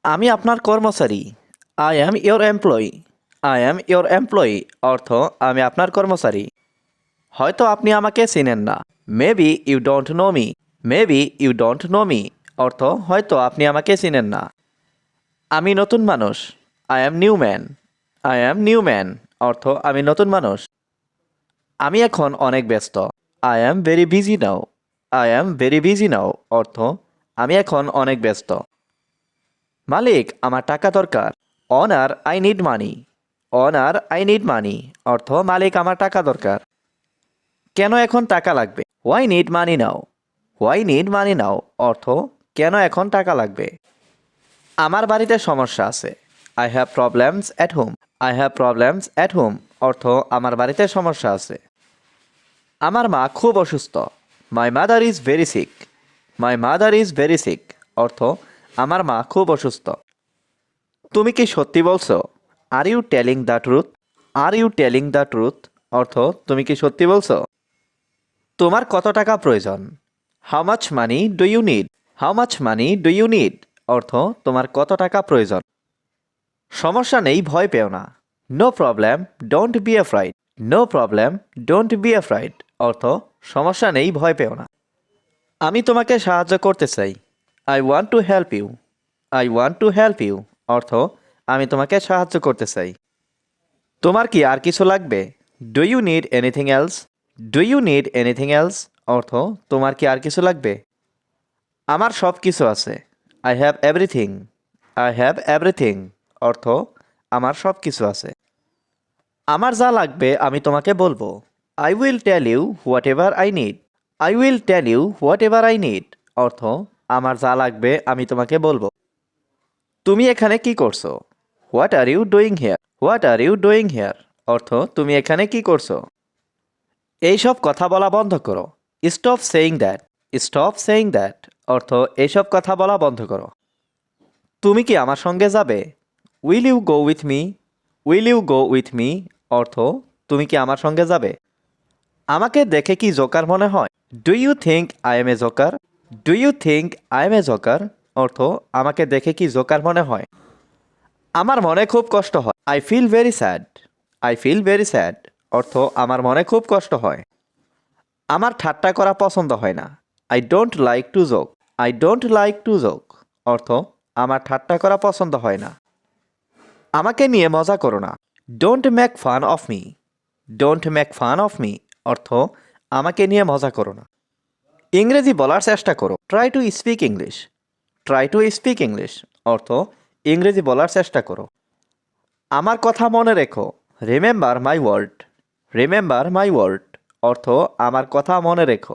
আমি আপনার কর্মচারী। I am your employee. I am your employee অর্থ আমি আপনার কর্মচারী। হয়তো আপনি আমাকে চিনেন না। Maybe you don't know me. Maybe you don't know me অর্থ হয়তো আপনি আমাকে চিনেন না। আমি নতুন মানুষ। I am new man. I am new man অর্থ আমি নতুন মানুষ। আমি এখন অনেক ব্যস্ত। I am very busy now. I am very busy now অর্থ আমি এখন অনেক ব্যস্ত। মালিক আমার টাকা দরকার। Owner I need money. Owner I need money অর্থ মালিক আমার টাকা দরকার। কেন এখন টাকা লাগবে? Why need money now. Why need money now অর্থ কেন এখন টাকা লাগবে। আমার বাড়িতে সমস্যা আছে। I have problems at home. I have problems at home অর্থ আমার বাড়িতে সমস্যা আছে। আমার মা খুব অসুস্থ। My mother is very sick. My mother is very sick অর্থ আমার মা খুব অসুস্থ। তুমি কি সত্যি বলছো? Are you telling the truth? Are you telling the truth অর্থ তুমি কি সত্যি বলছো? তোমার কত টাকা প্রয়োজন? How much money do you need? How much money do you need অর্থ তোমার কত টাকা প্রয়োজন। সমস্যা নেই, ভয় পেও না। No problem, don't be afraid. No problem, don't be afraid অর্থ সমস্যা নেই, ভয় পেও না। আমি তোমাকে সাহায্য করতে চাই। I want to help you. I want to help you অর্থ আমি তোমাকে সাহায্য করতে চাই। তোমার কি আর কিছু লাগবে? Do you need anything else? Do you need anything else অর্থ তোমার কি আর কিছু লাগবে? আমার সব কিছু আছে। I have everything. I have everything অর্থ আমার সব কিছু আছে। আমার যা লাগবে আমি তোমাকে বলবো। I will tell you whatever I need. I will tell you whatever I need অর্থ আমার যা লাগবে আমি তোমাকে বলবো। তুমি এখানে কি করছো? What are you doing here? What are you doing here অর্থ তুমি এখানে কি করছো? এইসব কথা বলা বন্ধ করো। Stop saying that. Stop saying that অর্থ এইসব কথা বলা বন্ধ করো। তুমি কি আমার সঙ্গে যাবে? Will you go with me? Will you go with me অর্থ তুমি কি আমার সঙ্গে যাবে? আমাকে দেখে কি জোকার মনে হয়? Do you think I am a joker? Do you think I am a joker অর্থ আমাকে দেখে কি জোকার মনে হয়? আমার মনে খুব কষ্ট হয়। I feel very sad. I feel very sad অর্থ আমার মনে খুব কষ্ট হয়। আমার ঠাট্টা করা পছন্দ হয় না। I don't like to joke. I don't like to joke অর্থ আমার ঠাট্টা করা পছন্দ হয় না। আমাকে নিয়ে মজা করো না। Don't make fun of me. Don't make fun of me অর্থ আমাকে নিয়ে মজা করো না। ইংরেজি বলার চেষ্টা করো। Try to speak English. Try to speak English অর্থ ইংরেজি বলার চেষ্টা করো। আমার কথা মনে রেখো। Remember my word. Remember my word অর্থ আমার কথা মনে রেখো।